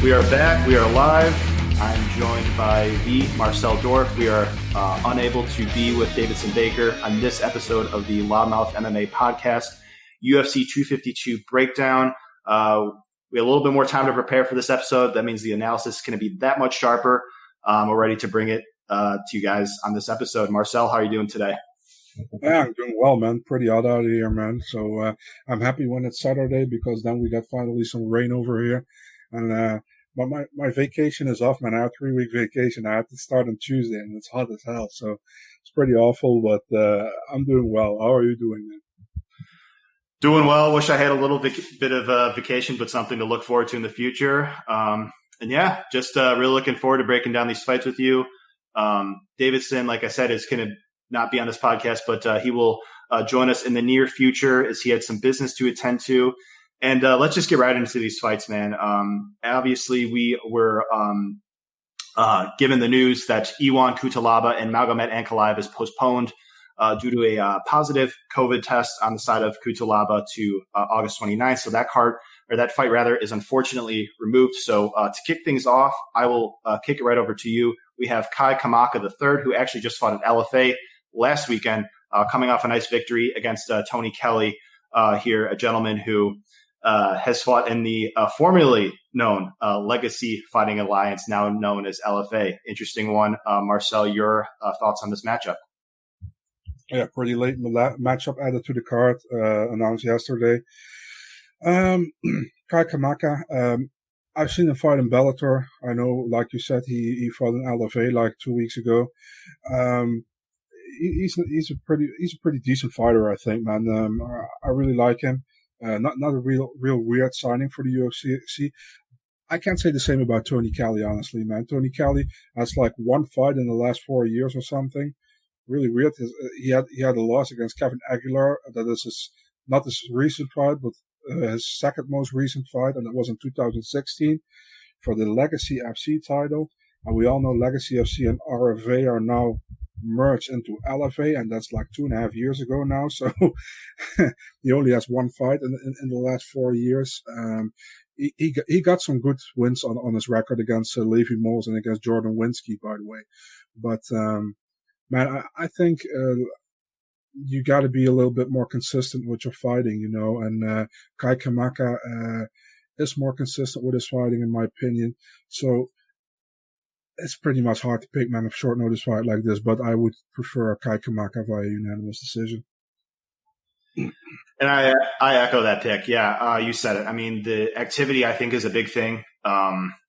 We are back. We are live. I'm joined by the Marcel Dorff. We are unable to be with Davidson Baker on this episode of the Loudmouth MMA podcast, UFC 252 breakdown. We have a little bit more time to prepare for this episode. That means the analysis is going to be that much sharper. We're ready to bring it to you guys on this episode. Marcel, how are you doing today? Yeah, I'm doing well, man. Pretty hot out here, man. So I'm happy when it's Saturday because then we got finally some rain over here. And but my vacation is off, man. I had a 3-week vacation. I had to start on Tuesday, and it's hot as hell. So it's pretty awful, but I'm doing well. How are you doing, man? Doing well. Wish I had a little bit of a vacation, but something to look forward to in the future. And yeah, just really looking forward to breaking down these fights with you. Davidson, like I said, is going to not be on this podcast, but he will join us in the near future as he had some business to attend to. And let's just get right into these fights, man. Obviously, we were given the news that Iwan Cutelaba and Magomed Ankalaev is postponed due to a positive COVID test on the side of Cutelaba to August 29th. So that fight is unfortunately removed. So to kick things off, I will kick it right over to you. We have Kai Kamaka III, who actually just fought at LFA last weekend, coming off a nice victory against Tony Kelly here, a gentleman who has fought in the formerly known Legacy Fighting Alliance, now known as LFA. Interesting one. Marcel, your thoughts on this matchup? Yeah, pretty late matchup added to the card, announced yesterday. Kai Kamaka, I've seen him fight in Bellator. I know, like you said, he fought in LFA like 2 weeks ago. He's a pretty decent fighter, I think, man. I really like him. Not a real weird signing for the UFC. I can't say the same about Tony Kelly, honestly, man. Tony Kelly has like one fight in the last 4 years or something. Really weird. He had a loss against Kevin Aguilar. That is not his recent fight, but his second most recent fight, and that was in 2016 for the Legacy FC title. And we all know Legacy FC and RFA are now merged into LFA, and that's like 2.5 years ago now. So he only has one fight in the last 4 years. He got some good wins on his record against Levi Moles and against Jordan Winsky, by the way. But man, I think you got to be a little bit more consistent with your fighting, you know. And Kai Kamaka is more consistent with his fighting, in my opinion. So it's pretty much hard to pick, man, a short notice fight like this, but I would prefer Kai Kamaka via unanimous decision. And I echo that pick. Yeah, you said it. I mean, the activity, I think, is a big thing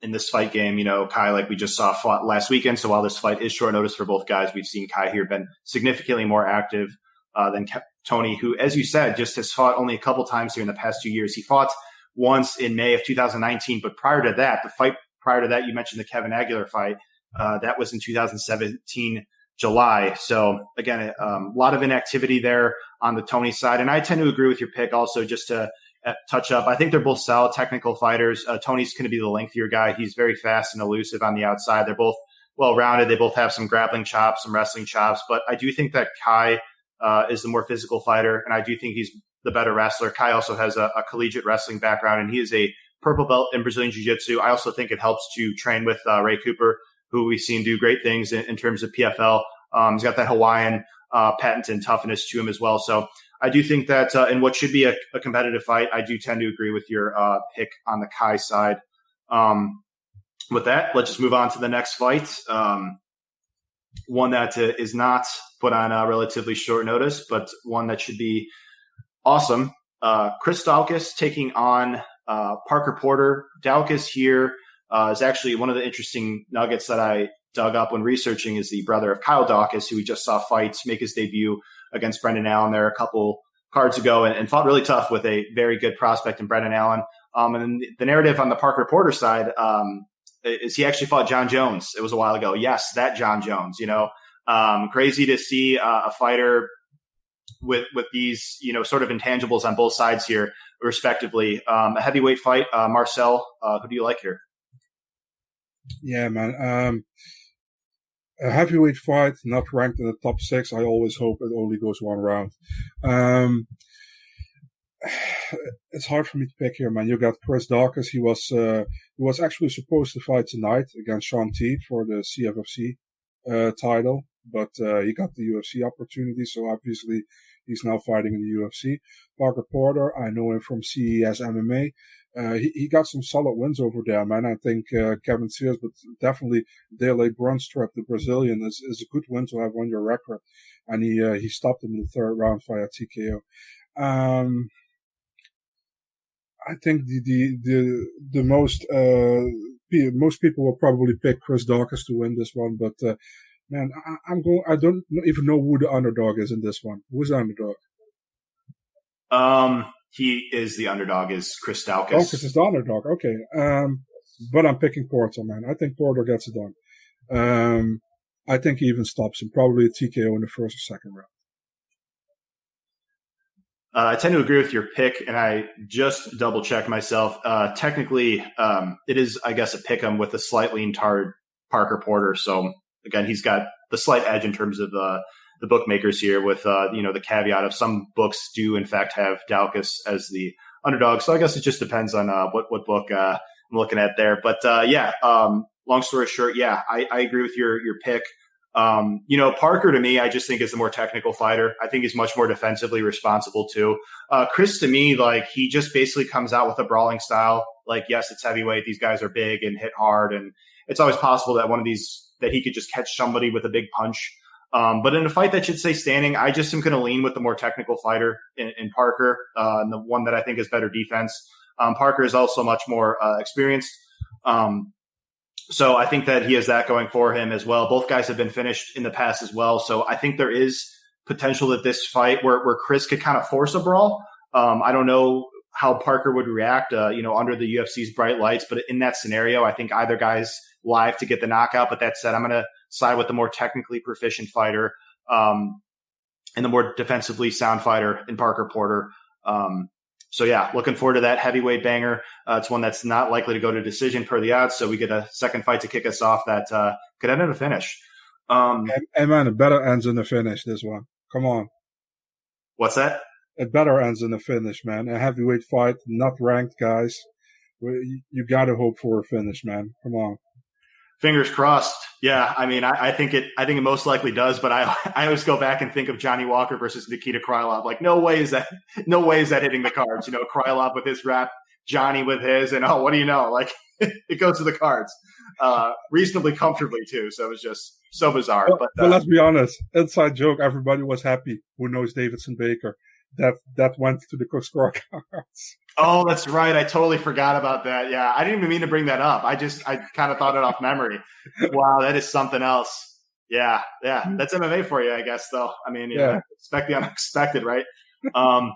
in this fight game. You know, Kai, like we just saw, fought last weekend. So while this fight is short notice for both guys, we've seen Kai here been significantly more active than Tony, who, as you said, just has fought only a couple times here in the past 2 years. He fought once in May of 2019, but prior to that, you mentioned the Kevin Aguilar fight. That was in 2017, July. So again, a lot of inactivity there on the Tony side. And I tend to agree with your pick also, just to touch up. I think they're both solid technical fighters. Tony's going to be the lengthier guy. He's very fast and elusive on the outside. They're both well-rounded. They both have some grappling chops, some wrestling chops. But I do think that Kai is the more physical fighter, and I do think he's the better wrestler. Kai also has a collegiate wrestling background, and he is a purple belt in Brazilian Jiu-Jitsu. I also think it helps to train with Ray Cooper, who we've seen do great things in terms of PFL. He's got that Hawaiian patented toughness to him as well. So I do think that in what should be a competitive fight, I do tend to agree with your pick on the Kai side. With that, let's just move on to the next fight. One that is not put on a relatively short notice, but one that should be awesome. Chris Daukaus taking on Parker Porter. Daukaus here is actually one of the interesting nuggets that I dug up when researching, is the brother of Kyle Daukaus, who we just saw make his debut against Brendan Allen there a couple cards ago and fought really tough with a very good prospect in Brendan Allen. And the narrative on the Parker Porter side is he actually fought John Jones. It was a while ago. Yes, that John Jones, you know. Crazy to see a fighter with these, you know, sort of intangibles on both sides here, respectively. A heavyweight fight. Marcel, who do you like here? Yeah, man. A heavyweight fight, not ranked in the top 6. I always hope it only goes one round. it's hard for me to pick here, man. You got Chris Dawkins. He was actually supposed to fight tonight against Sean T for the CFFC title, but he got the UFC opportunity, so obviously he's now fighting in the UFC. Parker Porter, I know him from CES MMA. He got some solid wins over there, man. I think Kevin Sears, but definitely Dele Brunstrap, the Brazilian, is a good win to have on your record, and he stopped him in the third round via TKO. I think the most people will probably pick Chris Dawkins to win this one, but man, I don't even know who the underdog is in this one. Who's the underdog? He is the underdog. Is Chris Dawkins? Dawkins is the underdog. Okay. But I'm picking Porter, man. I think Porter gets it done. I think he even stops him. Probably a TKO in the first or second round. I tend to agree with your pick, and I just double checked myself. Technically, it is, I guess, a pick 'em with a slight lean toward Parker Porter. So again, he's got the slight edge in terms of the bookmakers here, with the caveat of some books do in fact have Dawkins as the underdog. So I guess it just depends on what book I'm looking at there. But long story short, I agree with your pick. Parker to me, I just think is the more technical fighter. I think he's much more defensively responsible too. Chris to me, like, he just basically comes out with a brawling style. Like, yes, it's heavyweight. These guys are big and hit hard, and it's always possible that one of these, that he could just catch somebody with a big punch. But in a fight that should stay standing, I just am going to lean with the more technical fighter in Parker, and the one that I think is better defense. Parker is also much more experienced. So I think that he has that going for him as well. Both guys have been finished in the past as well. So I think there is potential that this fight where Chris could kind of force a brawl. I don't know how Parker would react, under the UFC's bright lights, but in that scenario, I think either guy's live to get the knockout. But that said, I'm going to side with the more technically proficient fighter, and the more defensively sound fighter in Parker Porter. So looking forward to that heavyweight banger. It's one that's not likely to go to decision per the odds. So we get a second fight to kick us off that could end in a finish. Hey man, it better ends in the finish, this one. Come on. What's that? It better ends in the finish, man. A heavyweight fight, not ranked, guys. You got to hope for a finish, man. Come on. Fingers crossed. Yeah, I mean, I think it most likely does, but I always go back and think of Johnny Walker versus Nikita Krylov. Like, no way is that hitting the cards. Krylov with his rap, Johnny with his, and what do you know? Like, it goes to the cards, reasonably comfortably too. So it was just so bizarre. But let's be honest. Inside joke. Everybody was happy. Who knows Davidson Baker? That went to the scorecards. Oh, that's right. I totally forgot about that. Yeah, I didn't even mean to bring that up. I kind of thought it off memory. Wow, that is something else. Yeah. That's MMA for you, I guess, though. I mean, expect the unexpected, right? And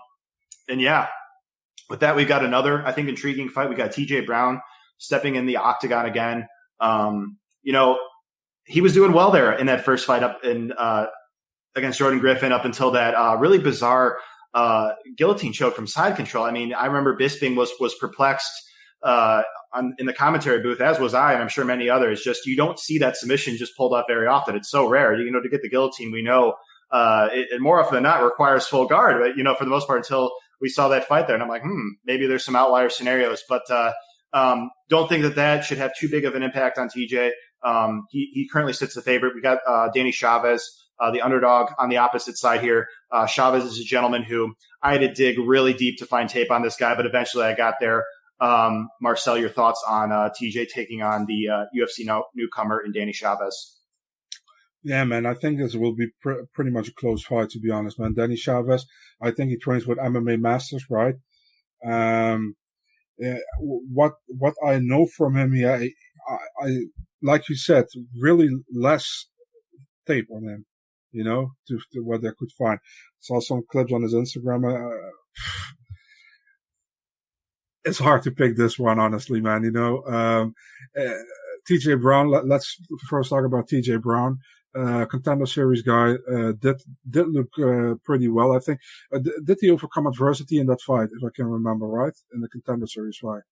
with that, we got another, I think, intriguing fight. We got TJ Brown stepping in the octagon again. He was doing well there in that first fight up in against Jordan Griffin up until that really bizarre guillotine choke from side control. I mean, I remember Bisping was perplexed in the commentary booth, as was I, and I'm sure many others. Just, you don't see that submission just pulled off very often. It's so rare. To get the guillotine, we know it more often than not requires full guard. But for the most part, until we saw that fight there, and I'm like, maybe there's some outlier scenarios, but don't think that should have too big of an impact on TJ. He currently sits the favorite. We got Danny Chavez, the underdog, on the opposite side here. Chavez is a gentleman who I had to dig really deep to find tape on this guy, but eventually I got there. Marcel, your thoughts on TJ taking on the UFC newcomer in Danny Chavez? Yeah, man, I think this will be pretty much a close fight, to be honest, man. Danny Chavez, I think he trains with MMA Masters, right? What I know from him, I like you said, really less tape on him, to what I could find. Saw some clips on his Instagram. It's hard to pick this one, honestly, man. TJ Brown. Let's first talk about TJ Brown. Contender Series guy, did look pretty well, I think. Did he overcome adversity in that fight, if I can remember right, in the Contender Series fight?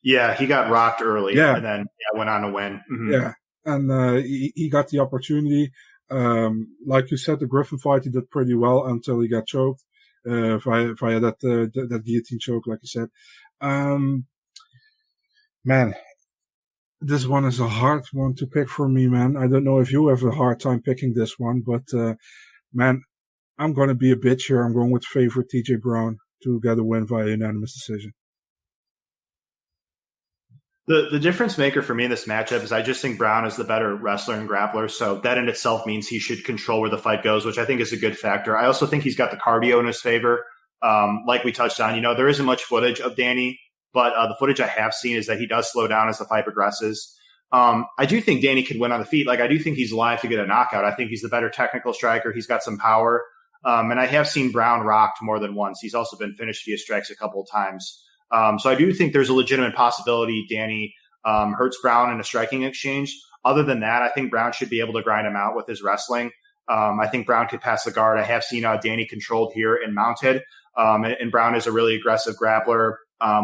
Yeah, he got rocked early, and then went on to win. Mm-hmm. Yeah, and he got the opportunity. Like you said, the Griffin fight, he did pretty well until he got choked. via that guillotine choke, like you said. Man, this one is a hard one to pick for me, man. I don't know if you have a hard time picking this one, but man, I'm going to be a bitch here. I'm going with favorite TJ Brown to get a win via unanimous decision. The difference maker for me in this matchup is I just think Brown is the better wrestler and grappler. So that in itself means he should control where the fight goes, which I think is a good factor. I also think he's got the cardio in his favor. Like we touched on, there isn't much footage of Danny, but the footage I have seen is that he does slow down as the fight progresses. I do think Danny could win on the feet. Like, I do think he's live to get a knockout. I think he's the better technical striker. He's got some power. And I have seen Brown rocked more than once. He's also been finished via strikes a couple of times. So I do think there's a legitimate possibility Danny hurts Brown in a striking exchange. Other than that, I think Brown should be able to grind him out with his wrestling. I think Brown could pass the guard. I have seen Danny controlled here and mounted. And Brown is a really aggressive grappler.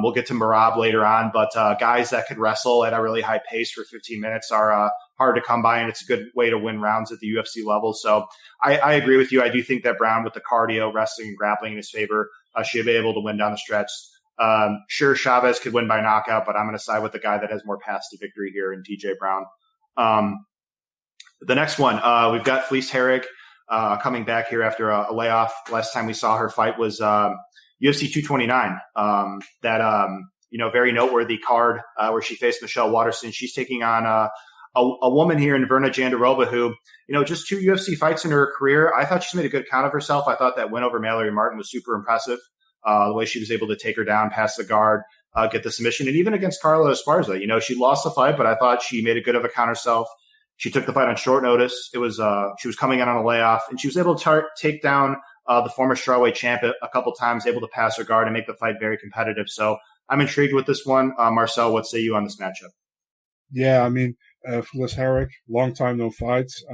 We'll get to Merab later on, but guys that could wrestle at a really high pace for 15 minutes are hard to come by, and it's a good way to win rounds at the UFC level. So I agree with you. I do think that Brown, with the cardio, wrestling, and grappling in his favor, should be able to win down the stretch. Sure, Chavez could win by knockout, but I'm going to side with the guy that has more paths to victory here in TJ Brown. The next one, we've got Felice Herrig coming back here after a layoff. Last time we saw her fight was UFC 229. Very noteworthy card where she faced Michelle Waterson. She's taking on a woman here in Verna Jandiroba who, just 2 UFC fights in her career. I thought she's made a good count of herself. I thought that win over Mallory Martin was super impressive. The way she was able to take her down, pass the guard, get the submission, and even against Carla Esparza. She lost the fight, but I thought she made a good of a count herself. She took the fight on short notice. It was she was coming in on a layoff, and she was able to take down the former strawweight champ a couple times, able to pass her guard and make the fight very competitive. So I'm intrigued with this one. Marcel, what say you on this matchup? Yeah, I mean, Felice Herrig, long time no fights.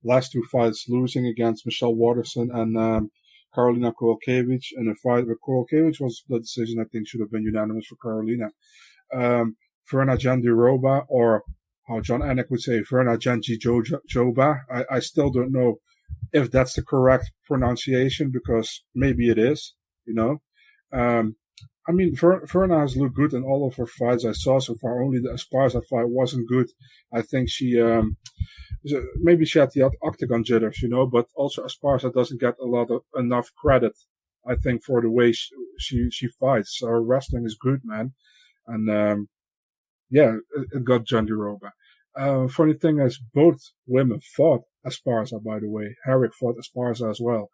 Last 2 fights losing against Michelle Waterson and Karolina Kowalkiewicz, and a fight with Kowalkiewicz was a decision I think should have been unanimous for Karolina. Verna Jandiroba, or how John Anik would say, Verna Jandiroba. I still don't know if that's the correct pronunciation, because maybe it is, I mean, Verna has looked good in all of her fights I saw so far. Only the Esparza fight wasn't good. I think she, maybe she had the octagon jitters, but also Esparza doesn't get enough credit, I think, for the way she fights. So her wrestling is good, man. And, it got Jandiroba. Funny thing is, both women fought Esparza, by the way. Herrig fought Esparza as well.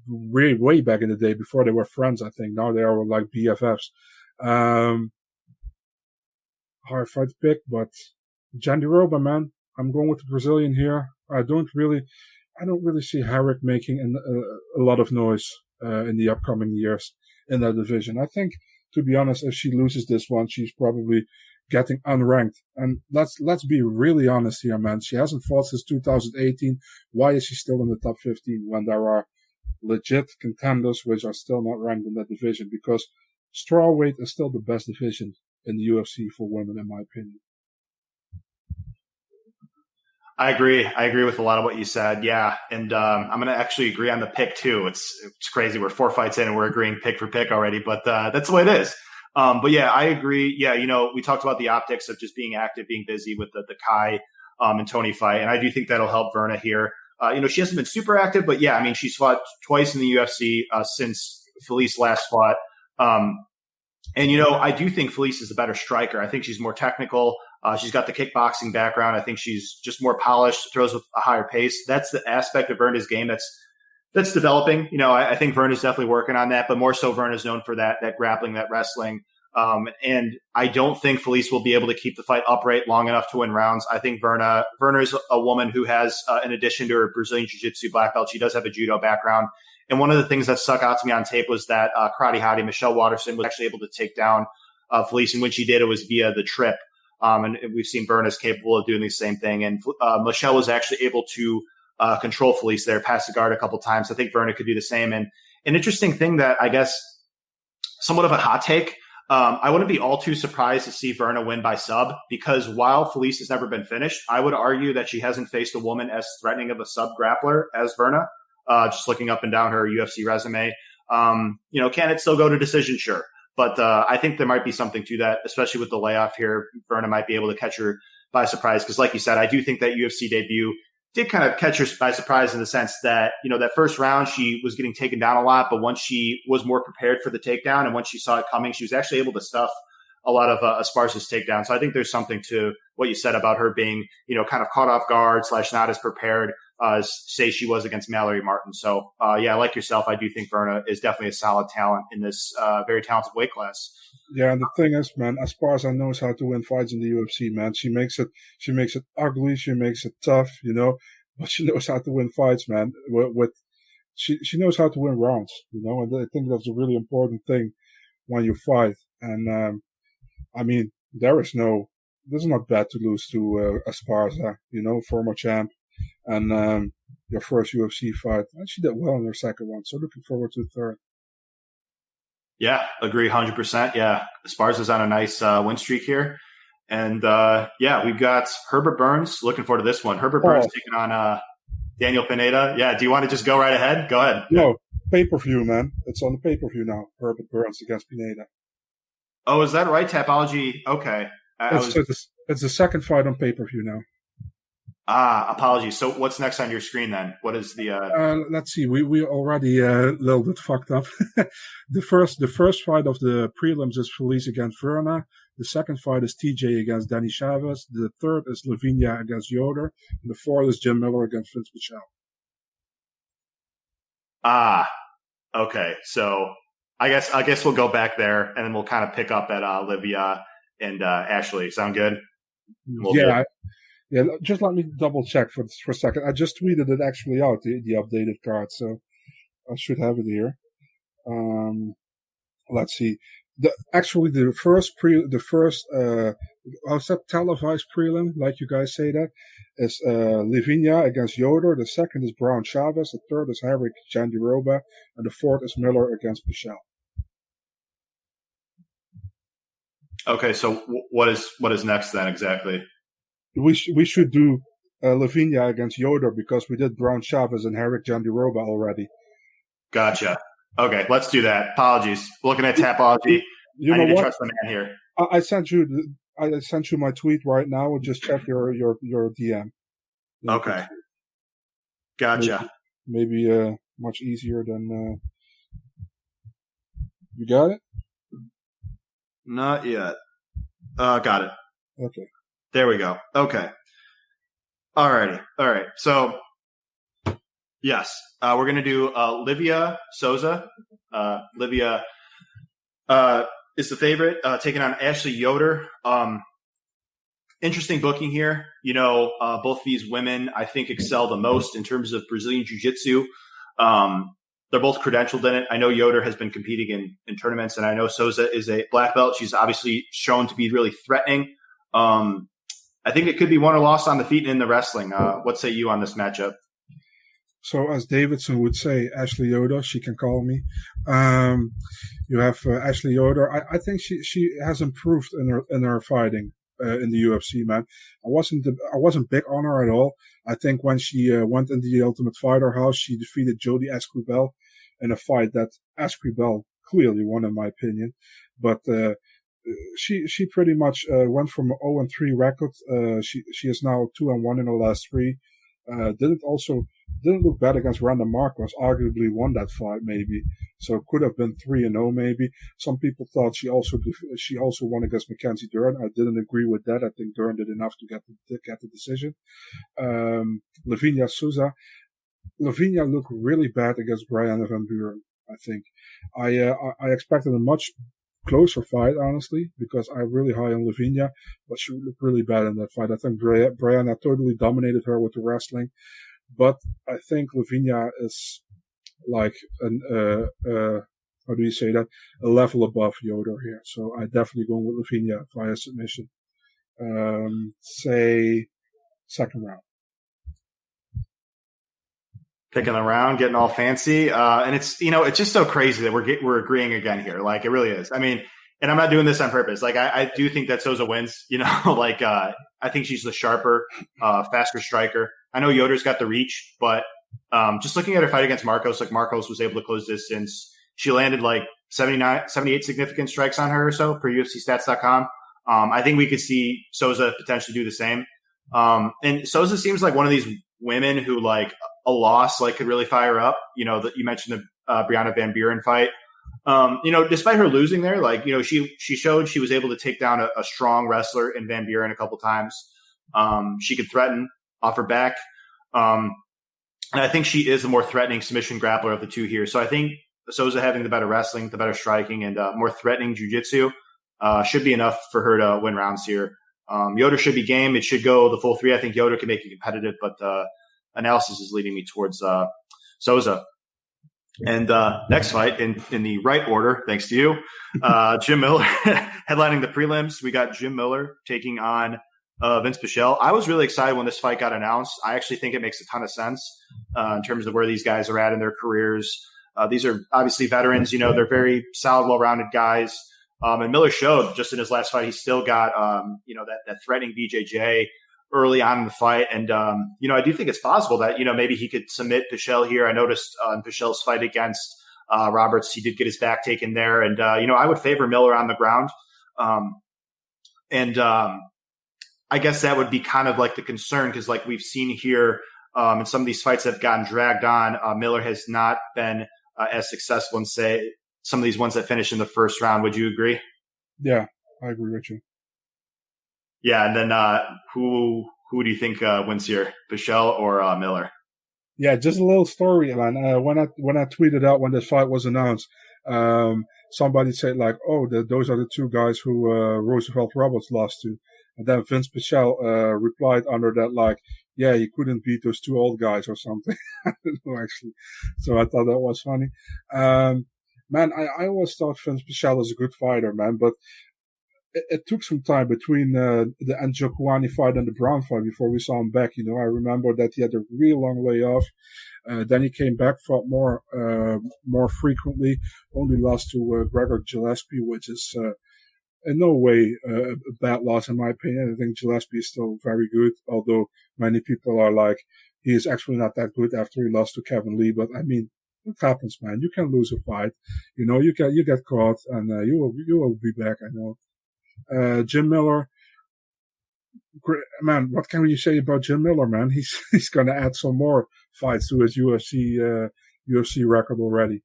Way back in the day, before they were friends, I think. Now they are like BFFs. Hard fight to pick, but Jandiroba, man. I'm going with the Brazilian here. I don't really see Herrig making a lot of noise in the upcoming years in that division. I think, to be honest, if she loses this one, she's probably getting unranked. And let's be really honest here, man. She hasn't fought since 2018. Why is she still in the top 15 when there are legit contenders which are still not ranked in that division? Because strawweight is still the best division in the UFC for women, in my opinion. I agree with a lot of what you said. Yeah. And I'm going to actually agree on the pick too. It's crazy. We're 4 fights in and we're agreeing pick for pick already, but that's the way it is. But yeah, I agree. Yeah. We talked about the optics of just being active, being busy with the Kai and Tony fight. And I do think that'll help Verna here. She hasn't been super active, but yeah, I mean, she's fought twice in the UFC since Felice last fought. I do think Felice is a better striker. I think she's more technical. She's got the kickboxing background. I think she's just more polished, throws with a higher pace. That's the aspect of Verna's game that's developing. I think Verna's definitely working on that, but more so Verna's known for that grappling, that wrestling. And I don't think Felice will be able to keep the fight upright long enough to win rounds. I think Verna is a woman who has, in addition to her Brazilian Jiu-Jitsu black belt, she does have a judo background. And one of the things that stuck out to me on tape was that karate hottie Michelle Waterson was actually able to take down Felice. And when she did, it was via the trip. And we've seen Verna's capable of doing the same thing. And Michelle was actually able to control Felice there, pass the guard a couple times. I think Verna could do the same. And an interesting thing that I guess somewhat of a hot take, I wouldn't be all too surprised to see Verna win by sub, because while Felice has never been finished, I would argue that she hasn't faced a woman as threatening of a sub grappler as Verna, just looking up and down her UFC resume. Can it still go to decision? Sure. But I think there might be something to that, especially with the layoff here. Verna might be able to catch her by surprise because, like you said, I do think that UFC debut did kind of catch her by surprise in the sense that, that first round she was getting taken down a lot, but once she was more prepared for the takedown and once she saw it coming, she was actually able to stuff a lot of Esparza's takedown. So I think there's something to what you said about her being, kind of caught off guard / not as prepared as, say, she was against Mallory Martin. So, like yourself, I do think Verna is definitely a solid talent in this very talented weight class. Yeah, and the thing is, man, Esparza knows how to win fights in the UFC, man. She makes it ugly, she makes it tough, but she knows how to win fights, man. She knows how to win rounds, and I think that's a really important thing when you fight. And this is not bad to lose to Esparza, former champ, and your first UFC fight. And she did well in her second one, so looking forward to the third. Yeah, agree 100%. Yeah, Esparza's on a nice win streak here. And, we've got Herbert Burns. Looking forward to this one. Herbert Burns taking on Daniel Pineda. Yeah, do you want to just go right ahead? Go ahead. No, pay-per-view, man. It's on the pay-per-view now. Herbert Burns against Pineda. Oh, is that right? Tapology? Okay. It's the second fight on pay-per-view now. Apologies. So what's next on your screen then? What is the let's see. We already a little bit fucked up. The first fight of the prelims is Felice against Verna. The second fight is TJ against Danny Chavez. The third is Lavinia against Yoder. And the fourth is Jim Miller against Vince Pichel. Okay. So I guess we'll go back there and then we'll kind of pick up at Livia and Ashley. Sound good? Yeah, just let me double check for a second. I just tweeted it actually out, the updated card, so I should have it here. Let's see. The first televised prelim, like you guys say that, is Lavinia against Yoder. The second is Brown Chavez. The third is Henrik Jandiroba. And the fourth is Miller against Pichel. Okay, so what is next then exactly? We should do Lavinia against Yoder because we did Brown Chavez and Henrik Jandiroba already. Gotcha. Okay, let's do that. Apologies. Looking at Tapology. I need to trust the man here. I sent you my tweet right now. Just check your DM. Okay. Gotcha. Maybe much easier than you got it? Not yet. Got it. Okay. There we go. Okay. Alrighty. All right. So, yes, we're going to do Livia Souza. Livia is the favorite, taking on Ashley Yoder. Interesting booking here. Both these women, I think, excel the most in terms of Brazilian Jiu-Jitsu. They're both credentialed in it. I know Yoder has been competing in tournaments, and I know Souza is a black belt. She's obviously shown to be really threatening. I think it could be won or lost on the feet in the wrestling. What say you on this matchup? So, as Davidson would say, Ashley Yoder, she can call me. You have Ashley Yoder. I think she has improved in her fighting in the UFC, man. I wasn't big on her at all. I think when she went into the Ultimate Fighter house, she defeated Jodie Escribel in a fight that Escribel clearly won, in my opinion. But she pretty much went from an 0-3 record. She is now 2-1 in the last three. Didn't look bad against Randa Marcos. Arguably won that fight, maybe. So could have been 3-0, maybe. Some people thought she also won against Mackenzie Dern. I didn't agree with that. I think Dern did enough to get the decision. Lavinia Souza. Lavinia looked really bad against Brianna Van Buren. I think I expected a much closer fight, honestly, because I'm really high on Lavinia, but she looked really bad in that fight. I think Brianna totally dominated her with the wrestling, but I think Lavinia is like how do you say that? A level above Yoder here. So I definitely go with Lavinia via submission. Say second round. Picking the round, getting all fancy. And it's just so crazy that we're agreeing again here. Like, it really is. I mean, and I'm not doing this on purpose. Like, I do think that Souza wins, I think she's the sharper, faster striker. I know Yoder's got the reach, but just looking at her fight against Marcos, like Marcos was able to close distance. she landed like 78 significant strikes on her or so per UFCstats.com. I think we could see Souza potentially do the same. And Souza seems like one of these women who like a loss like could really fire her up. You know, that you mentioned the Brianna Van Buren fight. You know, despite her losing there, like, you know, she showed she was able to take down a strong wrestler in Van Buren a couple times. She could threaten off her back. And I think she is the more threatening submission grappler of the two here. So I think Souza having the better wrestling, the better striking, and more threatening jiu-jitsu should be enough for her to win rounds here. Yoder should be game. It should go the full 3. I think Yoder can make it competitive, but analysis is leading me towards Souza. And next fight in the right order, thanks to you, Jim Miller headlining the prelims. We got Jim Miller taking on Vince Pichel. I was really excited when this fight got announced. I actually think it makes a ton of sense in terms of where these guys are at in their careers. These are obviously veterans. You know, they're very solid, well-rounded guys. And Miller showed just in his last fight, he still got, you know, that threatening BJJ early on in the fight. And, you know, I do think it's possible that, you know, maybe he could submit Pichel here. I noticed in Pichel's fight against Roberts, he did get his back taken there. And, you know, I would favor Miller on the ground. I guess that would be kind of like the concern because like we've seen here in some of these fights that have gotten dragged on, Miller has not been as successful in, say, some of these ones that finish in the first round. Would you agree? Yeah, I agree with you. Yeah, and then who do you think wins here, Pichel or Miller? Yeah, just a little story, man. When I tweeted out when this fight was announced, somebody said like, "Oh, those are the two guys who Roosevelt Roberts lost to," and then Vince Pichel replied under that like, "Yeah, you couldn't beat those two old guys or something." I don't know actually, so I thought that was funny. Man, I always thought Vince Pichel was a good fighter, man, but it took some time between the Njokuani fight and the Brown fight before we saw him back. You know, I remember that he had a real long layoff. Then he came back, fought more frequently. Only lost to Gregor Gillespie, which is in no way a bad loss in my opinion. I think Gillespie is still very good, although many people are like he is actually not that good after he lost to Kevin Lee. But I mean, it happens, man. You can lose a fight. You know, you get caught, and you will be back. I know. Jim Miller, man, what can you say about Jim Miller, man? He's going to add some more fights to his UFC record already.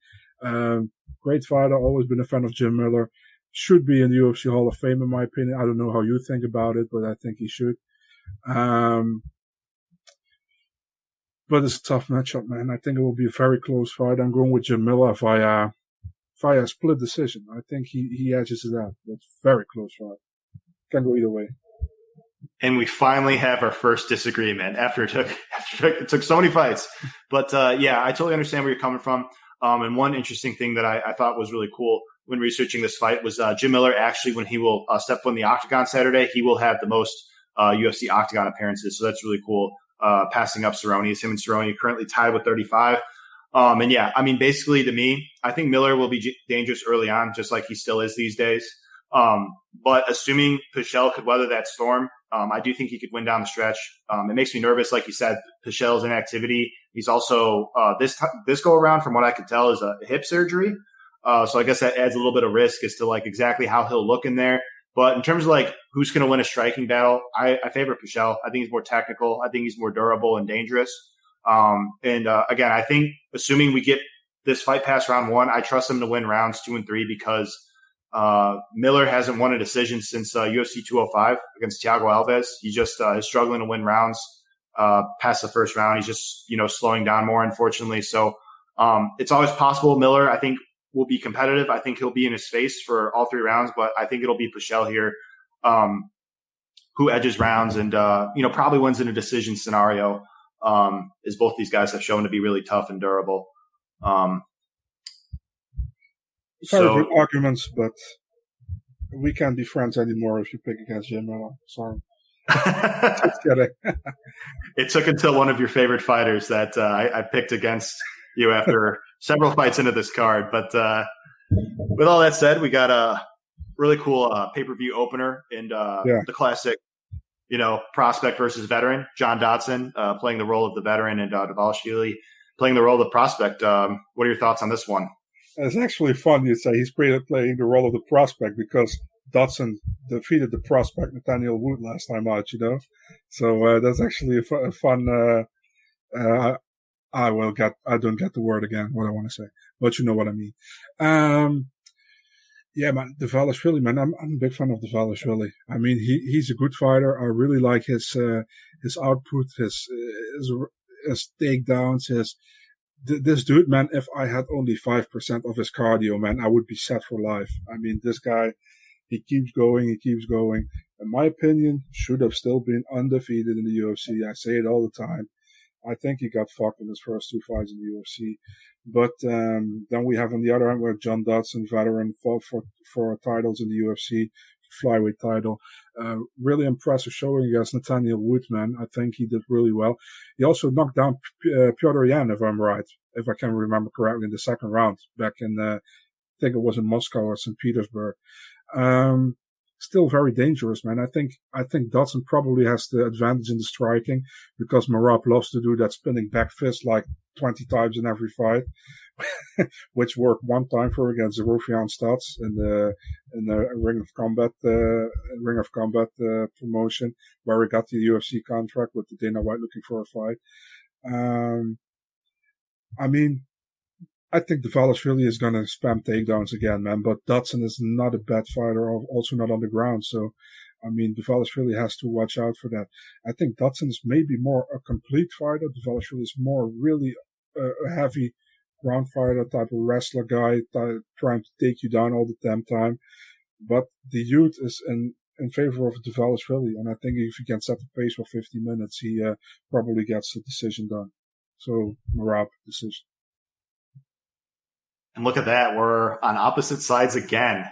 Great fighter, always been a fan of Jim Miller. Should be in the UFC Hall of Fame, in my opinion. I don't know how you think about it, but I think he should. But it's a tough matchup, man. I think it will be a very close fight. I'm going with Jim Miller via split decision. I think he edges it out. It's very close fight. Can go either way. And we finally have our first disagreement after it took so many fights. But yeah, I totally understand where you're coming from. And one interesting thing that I thought was really cool when researching this fight was Jim Miller actually, when he will step foot in the octagon Saturday, he will have the most UFC octagon appearances. So that's really cool. Passing up Cerrone. Him and Cerrone currently tied with 35. And yeah, I mean, basically to me, I think Miller will be dangerous early on, just like he still is these days. But assuming Pichel could weather that storm, I do think he could win down the stretch. It makes me nervous. Like you said, Pichel's inactivity. He's also, this go around, from what I could tell, is a hip surgery. So I guess that adds a little bit of risk as to like exactly how he'll look in there. But in terms of like who's going to win a striking battle, I favor Pichel. I think he's more technical. I think he's more durable and dangerous. Again, I think assuming we get this fight past round 1, I trust him to win rounds 2 and 3 because Miller hasn't won a decision since UFC 205 against Thiago Alves. He just is struggling to win rounds past the first round. He's just, slowing down more, unfortunately. So it's always possible Miller, I think, will be competitive. I think he'll be in his face for all 3 rounds, but I think it'll be Pichel here who edges rounds and, probably wins in a decision scenario, as both these guys have shown to be really tough and durable. Good arguments, but we can't be friends anymore if you pick against Jim Miller. Sorry. Just kidding. It took until one of your favorite fighters that I picked against you after several fights into this card. But with all that said, we got a really cool pay-per-view opener and the classic, prospect versus veteran. John Dodson playing the role of the veteran and Dvalishvili playing the role of the prospect. What are your thoughts on this one? It's actually fun you say he's playing the role of the prospect because Dodson defeated the prospect Nathaniel Wood last time out, you know. So that's actually a fun. Uh, I don't get the word again. What I want to say, but you know what I mean. Yeah, man, Dvalishvili, man, I'm a big fan of Dvalishvili. I mean, he's a good fighter. I really like his output, his takedowns, this dude, man, if I had only 5% of his cardio, man, I would be set for life. I mean, this guy, he keeps going. In my opinion, should have still been undefeated in the UFC. I say it all the time. I think he got fucked in his first 2 fights in the UFC. But then we have on the other hand where John Dodson, veteran, fought for titles in the UFC, flyweight title. Really impressive showing against Nathaniel Wood, man. I think he did really well. He also knocked down Piotr Yan, if I'm right, if I can remember correctly, in the second round back in, I think it was in Moscow or St. Petersburg. Still very dangerous, man. I think Dodson probably has the advantage in the striking because Marab loves to do that spinning back fist like 20 times in every fight, which worked one time for against Rufian Stads in the Ring of Combat promotion where he got the UFC contract with the Dana White looking for a fight. I mean, I think Dvalishvili is going to spam takedowns again, man. But Dodson is not a bad fighter, also not on the ground. So, I mean, Dvalishvili has to watch out for that. I think Dodson is maybe more a complete fighter. Dvalishvili is more really a heavy ground fighter type of wrestler guy, trying to take you down all the damn time. But the youth is in favor of Dvalishvili. And I think if he can set the pace for 50 minutes, he probably gets the decision done. So, Marab decision. And look at that. We're on opposite sides again.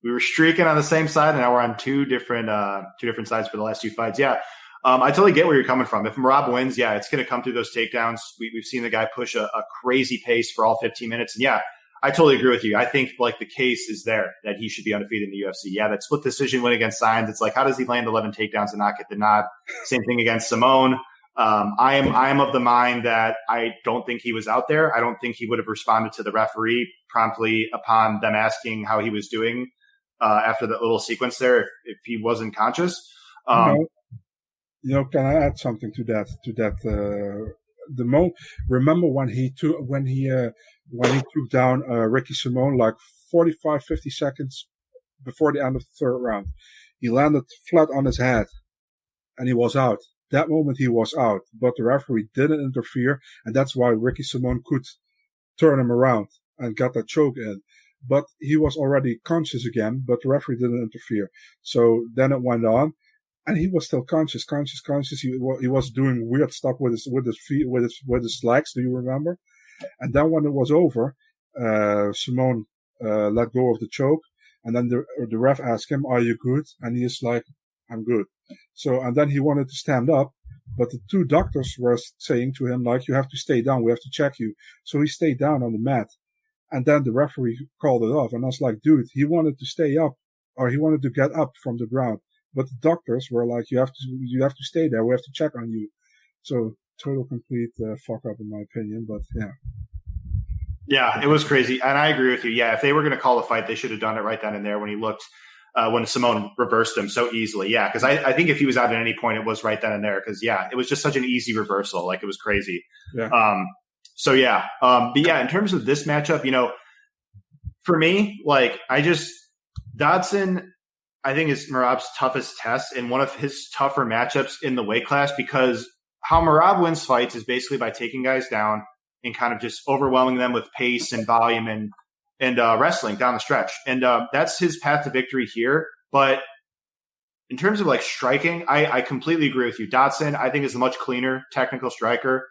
We were streaking on the same side, and now we're on two different sides for the last 2 fights. Yeah. I totally get where you're coming from. If Marab wins, yeah, it's going to come through those takedowns. We've seen the guy push a crazy pace for all 15 minutes. And yeah, I totally agree with you. I think like the case is there that he should be undefeated in the UFC. Yeah, that split decision win against Saenz. It's like, how does he land 11 takedowns and not get the nod? Same thing against Simone. I am of the mind that I don't think he was out there. I don't think he would have responded to the referee promptly upon them asking how he was doing after that little sequence there if he wasn't conscious. Can I add something to that? Remember when he took down Ricky Simone like 45, 50 seconds before the end of the third round. He landed flat on his head and he was out. That moment he was out, but the referee didn't interfere, and that's why Ricky Simone could turn him around and got that choke in. But he was already conscious again, but the referee didn't interfere. So then it went on, and he was still conscious. He was doing weird stuff with his feet, with his legs. Do you remember? And then when it was over, Simone let go of the choke, and then the ref asked him, "Are you good?" And he is like, "I'm good." So, and then he wanted to stand up, but the 2 doctors were saying to him, like, "You have to stay down. We have to check you." So he stayed down on the mat. And then the referee called it off. And I was like, dude, he wanted to stay up, or he wanted to get up from the ground. But the doctors were like, you have to stay there. We have to check on you. So total complete fuck up in my opinion. But yeah. Yeah, it was crazy. And I agree with you. Yeah, if they were going to call the fight, they should have done it right then and there when he looked. When Simone reversed him so easily. Yeah, because I think if he was out at any point, it was right then and there. Because, yeah, it was just such an easy reversal. Like, it was crazy. Yeah. But, yeah, in terms of this matchup, for me, like, Dodson, I think, is Marab's toughest test and one of his tougher matchups in the weight class because how Marab wins fights is basically by taking guys down and kind of just overwhelming them with pace and volume and wrestling down the stretch. And that's his path to victory here. But in terms of like striking, I completely agree with you. Dodson, I think, is a much cleaner technical striker.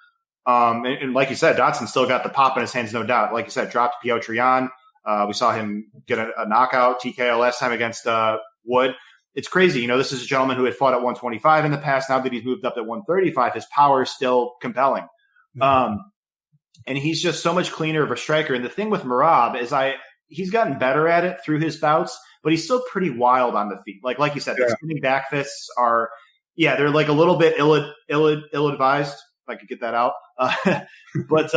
And like you said, Dodson still got the pop in his hands, no doubt. Like you said, dropped Piotr Yan. We saw him get a knockout TKO last time against Wood. It's crazy. This is a gentleman who had fought at 125 in the past. Now that he's moved up to 135, his power is still compelling. Mm-hmm. And he's just so much cleaner of a striker. And the thing with Marab is he's gotten better at it through his bouts, but he's still pretty wild on the feet. Like you said, the spinning back fists are, they're like a little bit ill-advised, if I could get that out. But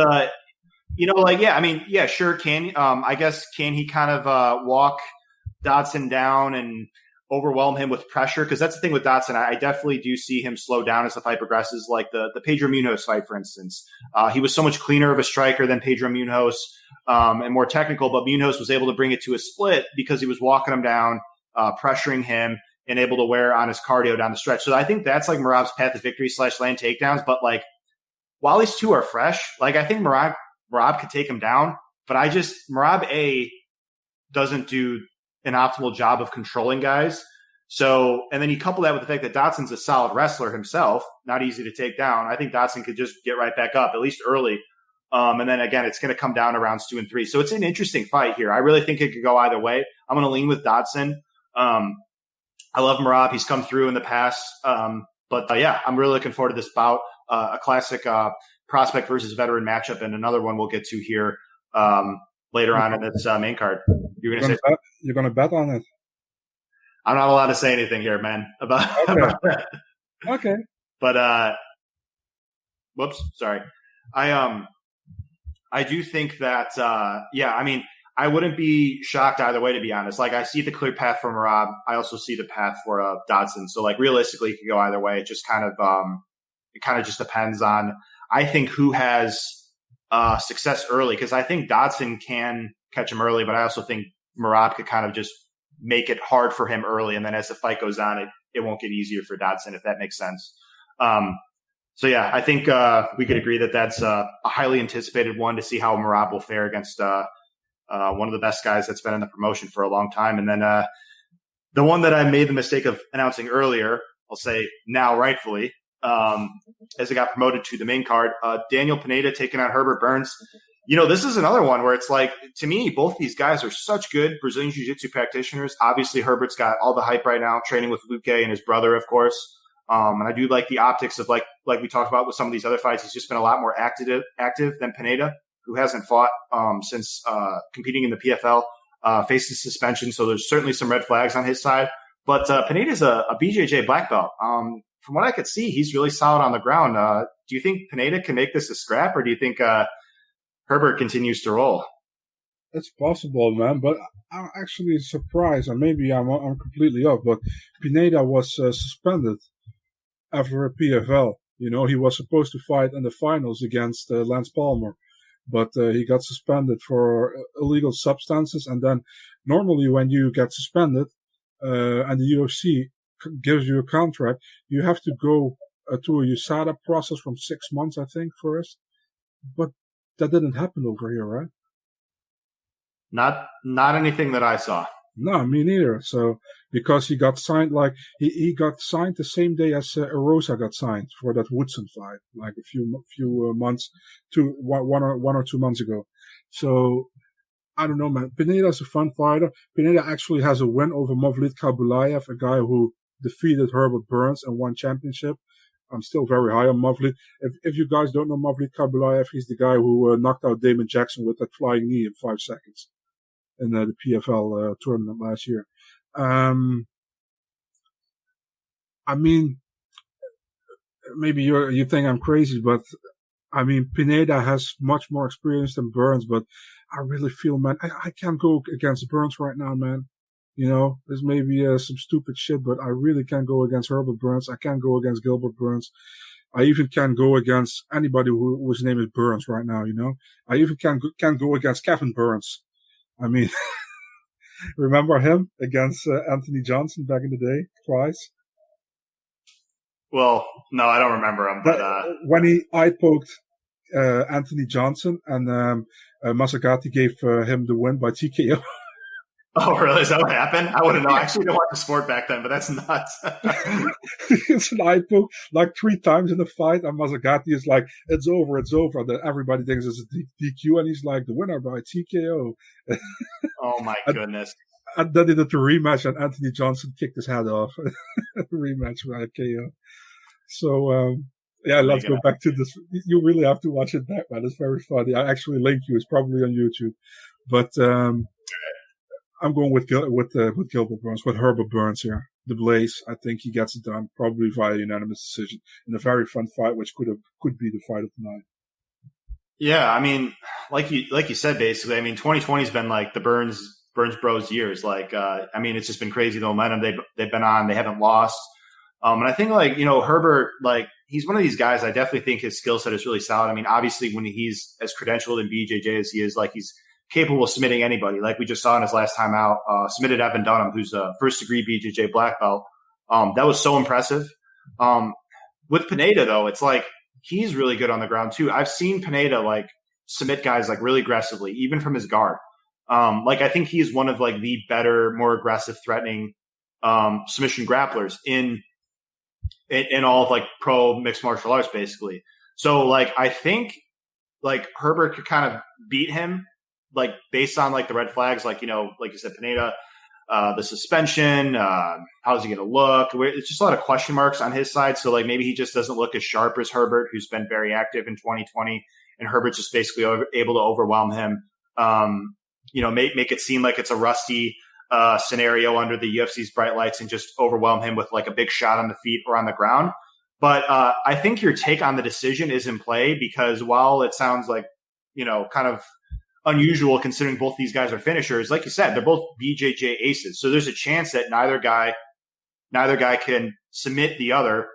Yeah, I mean, yeah, sure. I guess, can he kind of walk Dodson down and overwhelm him with pressure? Because that's the thing with Dodson. I definitely do see him slow down as the fight progresses, like the Pedro Munoz fight, for instance. He was so much cleaner of a striker than Pedro Munoz, and more technical, but Munoz was able to bring it to a split because he was walking him down, pressuring him, and able to wear on his cardio down the stretch. So I think that's like Merab's path to victory / land takedowns. But like, while these two are fresh, like I think Merab could take him down, but Merab doesn't do an optimal job of controlling guys. So, and then you couple that with the fact that Dodson's a solid wrestler himself, not easy to take down. I think Dodson could just get right back up, at least early. And then again, it's going to come down to rounds 2 and 3. So it's an interesting fight here. I really think it could go either way. I'm going to lean with Dodson. I love Merab. He's come through in the past. Yeah, I'm really looking forward to this bout. A classic prospect versus veteran matchup, and another one we'll get to here later on in this main card. You're gonna bet on it. I'm not allowed to say anything here, man, about that. Okay. But whoops, sorry. I do think that I mean, I wouldn't be shocked either way, to be honest. Like, I see the clear path for Merab. I also see the path for Dodson. So like, realistically, it could go either way. It just kind of just depends on, I think, who has success early, because I think Dodson can catch him early, but I also think Merab could kind of just make it hard for him early, and then as the fight goes on, it won't get easier for Dodson, if that makes sense. So yeah, I think we could agree that that's a highly anticipated one, to see how Merab will fare against one of the best guys that's been in the promotion for a long time. And then the one that I made the mistake of announcing earlier, I'll say now rightfully, as it got promoted to the main card, Daniel Pineda taking on Herbert Burns. This is another one where it's like, to me, both these guys are such good Brazilian Jiu-Jitsu practitioners. Obviously, Herbert's got all the hype right now, training with Luque and his brother, of course. And I do like the optics of, like we talked about with some of these other fights, he's just been a lot more active than Pineda, who hasn't fought since competing in the PFL, facing suspension. So there's certainly some red flags on his side. But Pineda's a BJJ black belt. From what I could see, he's really solid on the ground. Do you think Pineda can make this a scrap, or do you think Herbert continues to roll? It's possible, man, but I'm actually surprised, and maybe I'm completely off, but Pineda was suspended after a PFL. He was supposed to fight in the finals against Lance Palmer, but he got suspended for illegal substances. And then normally when you get suspended and the UFC gives you a contract, you have to go to a USADA process from 6 months, I think, first. But that didn't happen over here, right? Not anything that I saw. No, me neither. So, because he got signed, like, he got signed the same day as Erosa got signed for that Woodson fight, like a few months, one or 2 months ago. So, I don't know, man. Pineda's a fun fighter. Pineda actually has a win over Mavlid Kabulaev, a guy who defeated Herbert Burns and won championship. I'm still very high on Mavlid. If you guys don't know Mavlid Kabulaev, he's the guy who knocked out Damon Jackson with that flying knee in 5 seconds in the PFL tournament last year. I mean, maybe you think I'm crazy, but I mean, Pineda has much more experience than Burns, but I really feel, man, I can't go against Burns right now, man. There's maybe some stupid shit, but I really can't go against Herbert Burns. I can't go against Gilbert Burns. I even can't go against anybody whose name is Burns right now, I even can't go against Kevin Burns. I mean, remember him against Anthony Johnson back in the day, twice? Well, no, I don't remember him. But when he eye-poked Anthony Johnson, and Masagati gave him the win by TKO. Oh, really? Is that what happened? I wouldn't know. I actually didn't watch the sport back then, but that's nuts. It's an eye poke like 3 times in the fight, and Masagati is like, it's over. And then everybody thinks it's a DQ, and he's like, the winner by TKO. Oh, my goodness. And then they did the rematch, and Anthony Johnson kicked his head off. The rematch by KO. So, let's go back to this. You really have to watch it back, man. It's very funny. I actually link you. It's probably on YouTube. But I'm going with Gilbert Burns, with Herbert Burns here. The Blaze, I think he gets it done, probably via unanimous decision, in a very fun fight, which could be the fight of the night. Yeah, I mean, like you said, basically, I mean, 2020 has been like the Burns Bros years. Like, I mean, it's just been crazy the momentum they've been on. They haven't lost. And I think like, Herbert, like he's one of these guys. I definitely think his skill set is really solid. I mean, obviously when he's as credentialed in BJJ as he is, like he's capable of submitting anybody. Like we just saw in his last time out, submitted Evan Dunham, who's a first degree BJJ black belt. That was so impressive. Um, with Pineda though, it's like he's really good on the ground too. I've seen Pineda like submit guys like really aggressively, even from his guard. Like I think he's one of like the better, more aggressive, threatening submission grapplers in all of like pro mixed martial arts, basically. So like I think like Herbert could kind of beat him, like based on like the red flags, like like you said, Pineda, the suspension, how's he going to look? It's just a lot of question marks on his side. So like maybe he just doesn't look as sharp as Herbert, who's been very active in 2020, and Herbert's just basically able to overwhelm him. Make it seem like it's a rusty scenario under the UFC's bright lights and just overwhelm him with like a big shot on the feet or on the ground. But I think your take on the decision is in play because while it sounds like, kind of unusual considering both these guys are finishers, like you said, they're both BJJ aces. So there's a chance that neither guy can submit the other.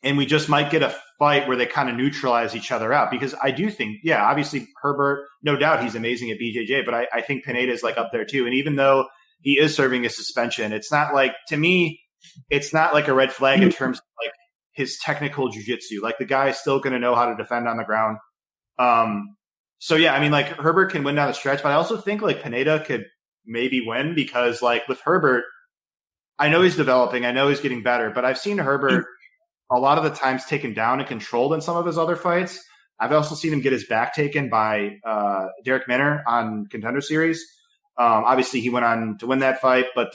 And we just might get a fight where they kind of neutralize each other out because I do think, yeah, obviously Herbert, no doubt he's amazing at BJJ, but I think Pineda is like up there too. And even though he is serving a suspension, it's not like, to me, it's not like a red flag in terms of like his technical jiu-jitsu. Like the guy is still going to know how to defend on the ground. So yeah, I mean like Herbert can win down the stretch, but I also think like Pineda could maybe win because like with Herbert, I know he's developing, I know he's getting better, but I've seen Herbert a lot of the times taken down and controlled in some of his other fights. I've also seen him get his back taken by Derek Minner on Contender Series. Obviously, he went on to win that fight, but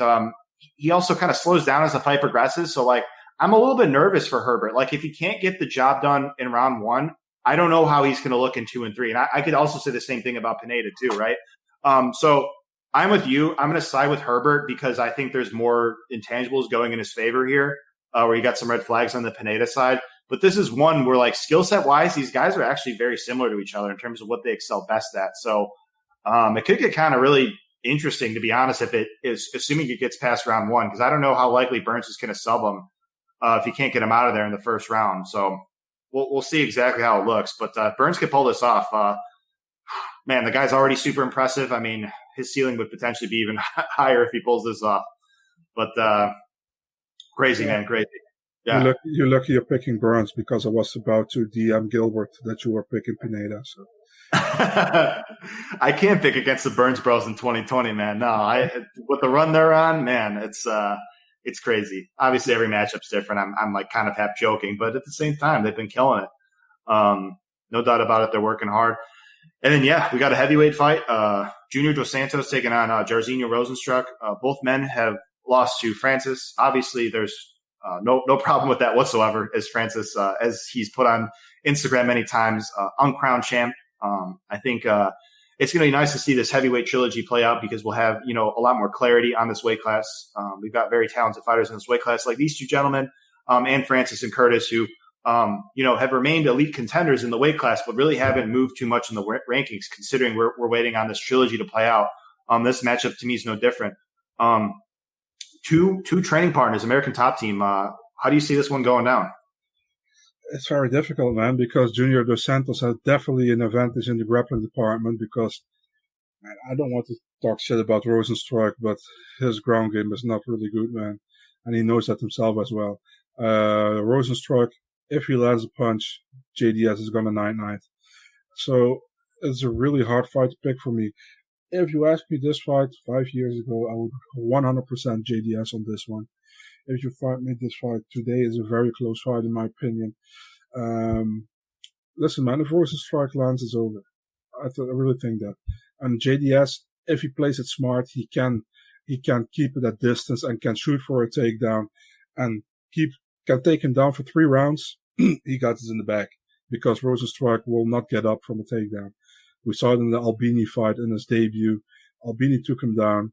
he also kind of slows down as the fight progresses. So, like, I'm a little bit nervous for Herbert. Like, if he can't get the job done in round one, I don't know how he's going to look in 2 and 3. And I could also say the same thing about Pineda too, right? So I'm with you. I'm going to side with Herbert because I think there's more intangibles going in his favor here. Where you got some red flags on the Pineda side. But this is one where, like, skill set wise, these guys are actually very similar to each other in terms of what they excel best at. So it could get kind of really interesting, to be honest, if it is, assuming it gets past round one, because I don't know how likely Burns is going to sub him if he can't get him out of there in the first round. So we'll see exactly how it looks. But if Burns could pull this off, man, the guy's already super impressive. I mean, his ceiling would potentially be even higher if he pulls this off. But crazy, man, crazy. Yeah. You're lucky you're picking Burns because I was about to DM Gilbert that you were picking Pineda. So I can't pick against the Burns Bros in 2020, man. No, with the run they're on, man, it's crazy. Obviously, every matchup's different. I'm like kind of half joking, but at the same time, they've been killing it. No doubt about it. They're working hard. And then, yeah, we got a heavyweight fight. Junior Dos Santos taking on Jairzinho Rozenstruik. Both men have lost to Francis. Obviously, there's no problem with that whatsoever, as Francis, as he's put on Instagram many times, uncrowned champ. I think it's going to be nice to see this heavyweight trilogy play out because we'll have, a lot more clarity on this weight class. We've got very talented fighters in this weight class, like these two gentlemen, and Francis and Curtis, who, have remained elite contenders in the weight class, but really haven't moved too much in the rankings, considering we're waiting on this trilogy to play out. This matchup to me is no different. Two training partners, American Top Team. How do you see this one going down? It's very difficult, man, because Junior Dos Santos has definitely an advantage in the grappling department because, man, I don't want to talk shit about Rozenstruik, but his ground game is not really good, man. And he knows that himself as well. Rozenstruik, if he lands a punch, JDS is going to night-night. So it's a really hard fight to pick for me. If you asked me this fight 5 years ago, I would 100% JDS on this one. If you fight me this fight today, is a very close fight in my opinion. Listen, man, if Rozenstruik lands, it's over. I really think that. And JDS, if he plays it smart, he can keep it at distance and can shoot for a takedown and can take him down for 3 rounds. He got this in the back because Rozenstruik will not get up from a takedown. We saw it in the Albini fight in his debut. Albini took him down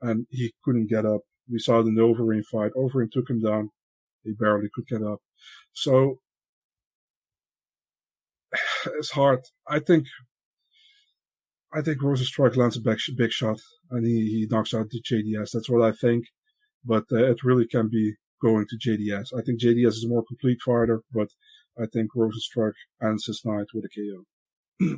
and he couldn't get up. We saw it in the Overeem fight. Overeem took him down. He barely could get up. So It's hard. I think Rosenstruck lands a big shot and he knocks out the JDS. That's what I think. But it really can be going to JDS. I think JDS is a more complete fighter, but I think Rosenstruck ends his night with a KO.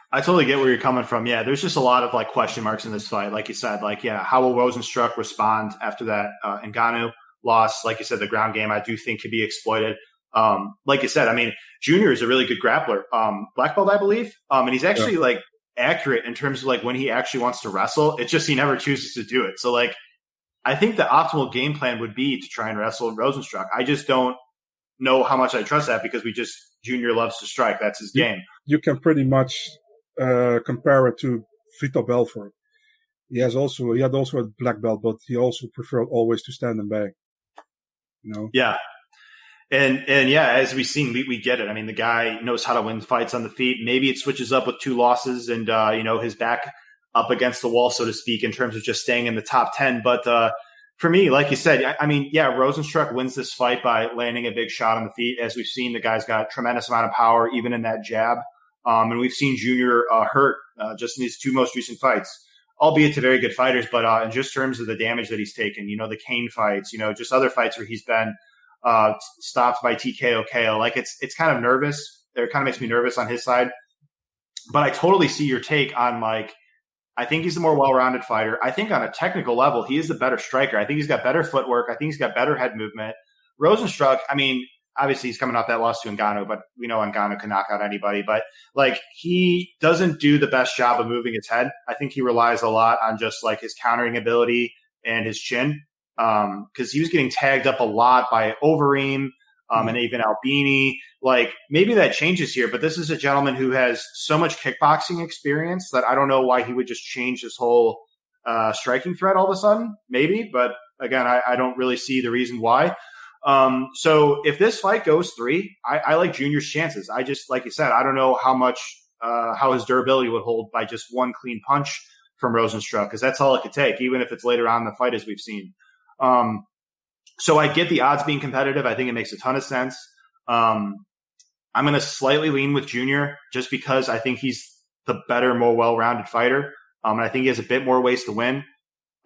I totally get where you're coming from. Yeah, there's just a lot of like question marks in this fight. Like you said, like, yeah, how will Rosenstruck respond after that Ngannou loss? Like you said, the ground game I do think could be exploited. Like you said, I mean, Junior is a really good grappler. Black belt, I believe. And he's actually like accurate in terms of like when he actually wants to wrestle. It's just he never chooses to do it. So like, I think the optimal game plan would be to try and wrestle Rosenstruck. I just don't know how much I trust that because Junior loves to strike. That's his game. You can pretty much compare it to Vitor Belfort. He had also a black belt, but he also preferred always to stand and bang. You know? Yeah. And yeah, as we've seen, we get it. I mean, the guy knows how to win fights on the feet. Maybe it switches up with 2 losses and, his back up against the wall, so to speak, in terms of just staying in the top 10. But for me, like you said, I mean, yeah, Rosenstruck wins this fight by landing a big shot on the feet. As we've seen, the guy's got a tremendous amount of power, even in that jab. And we've seen Junior hurt just in these 2 most recent fights, albeit to very good fighters. But in just terms of the damage that he's taken, the Kane fights, just other fights where he's been stopped by TKO, KO. Like it's kind of nervous. It kind of makes me nervous on his side. But I totally see your take on like, I think he's a more well-rounded fighter. I think on a technical level, he is the better striker. I think he's got better footwork. I think he's got better head movement. Rosenstruck, I mean, obviously he's coming off that loss to Ngannou, but we know Ngannou can knock out anybody. But like he doesn't do the best job of moving his head. I think he relies a lot on just like his countering ability and his chin. Because he was getting tagged up a lot by Overeem and even Albini. Like maybe that changes here, but this is a gentleman who has so much kickboxing experience that I don't know why he would just change his whole striking threat all of a sudden. Maybe, but again, I don't really see the reason why. So if this fight goes 3, I like Junior's chances. I just, like you said, I don't know how his durability would hold by just one clean punch from Rosenstruck, because that's all it could take, even if it's later on in the fight, as we've seen. So I get the odds being competitive. I think it makes a ton of sense. I'm going to slightly lean with Junior just because I think he's the better, more well-rounded fighter. And I think he has a bit more ways to win.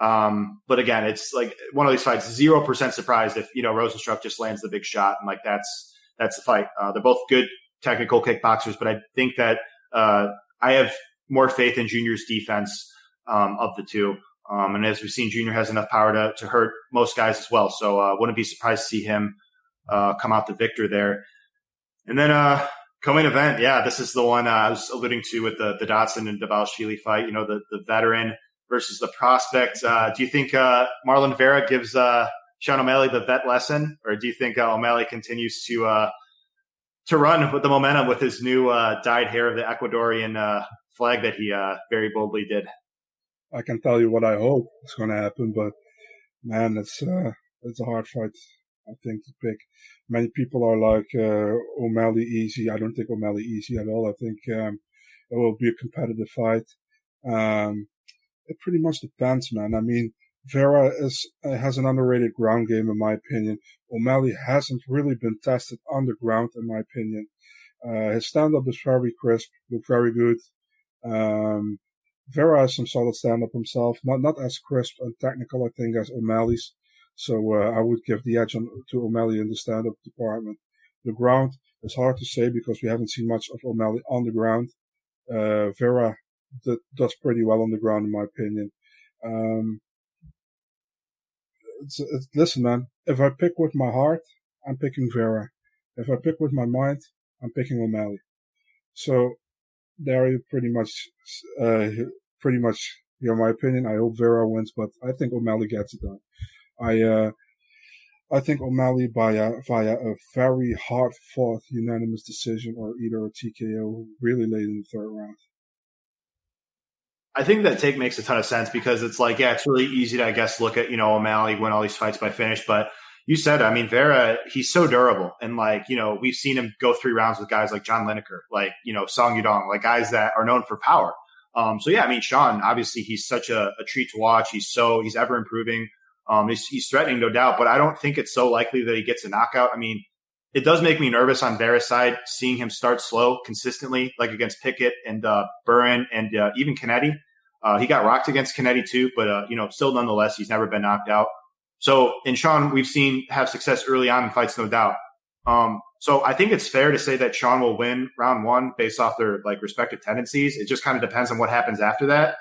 But again, it's like one of these fights, 0% surprised if, Rosenstruck just lands the big shot and like that's the fight. They're both good technical kickboxers, but I think that, I have more faith in Junior's defense, of the 2. And as we've seen, Junior has enough power to hurt most guys as well. So wouldn't be surprised to see him come out the victor there. And then co-main event, yeah, this is the one I was alluding to with the Dotson and Davalishvili fight, the veteran versus the prospect. Do you think Marlon Vera gives Sean O'Malley the vet lesson, or do you think O'Malley continues to run with the momentum with his new dyed hair of the Ecuadorian flag that he very boldly did? I can tell you what I hope is going to happen, but man, it's a hard fight, I think, to pick. Many people are like, O'Malley easy. I don't think O'Malley easy at all. I think, it will be a competitive fight. It pretty much depends, man. I mean, Vera has an underrated ground game, in my opinion. O'Malley hasn't really been tested on the ground, in my opinion. His stand-up is very crisp, looked very good. Vera has some solid stand-up himself, not as crisp and technical, I think, as O'Malley's. So I would give the edge to O'Malley in the stand-up department. The ground is hard to say because we haven't seen much of O'Malley on the ground. Vera does pretty well on the ground, in my opinion. Listen, man, if I pick with my heart, I'm picking Vera. If I pick with my mind, I'm picking O'Malley. So there you pretty much hear my opinion. I hope Vera wins, but I think O'Malley gets it done. I think O'Malley via a very hard-fought unanimous decision or either a TKO really late in the 3rd round. I think that take makes a ton of sense because it's like, yeah, it's really easy to, I guess, look at, O'Malley win all these fights by finish. But you said, I mean, Vera, he's so durable. And like, we've seen him go 3 rounds with guys like John Lineker, like, Song Yudong, like guys that are known for power. So yeah, I mean, Sean, obviously he's such a treat to watch. He's ever improving. He's threatening, no doubt, but I don't think it's so likely that he gets a knockout. I mean, it does make me nervous on Vera's side, seeing him start slow consistently, like against Pickett and Burren and even Kennedy. He got rocked against Kennedy too, but still nonetheless, he's never been knocked out. So, and Sean, we've seen have success early on in fights, no doubt. So I think it's fair to say that Sean will win round one based off their like respective tendencies. It just kind of depends on what happens after that.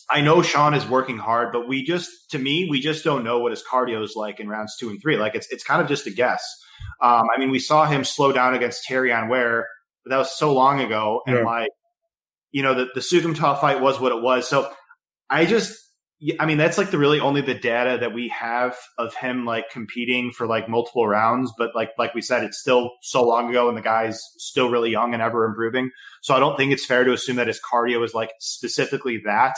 I know Sean is working hard, but we just don't know what his cardio is like in rounds 2 and 3. Like it's kind of just a guess. We saw him slow down against Terry on Ware, but that was so long ago. And the Sugimtov fight was what it was. So that's like only the data that we have of him like competing for like multiple rounds. But like we said, it's still so long ago and the guy's still really young and ever improving. So I don't think it's fair to assume that his cardio is like specifically that.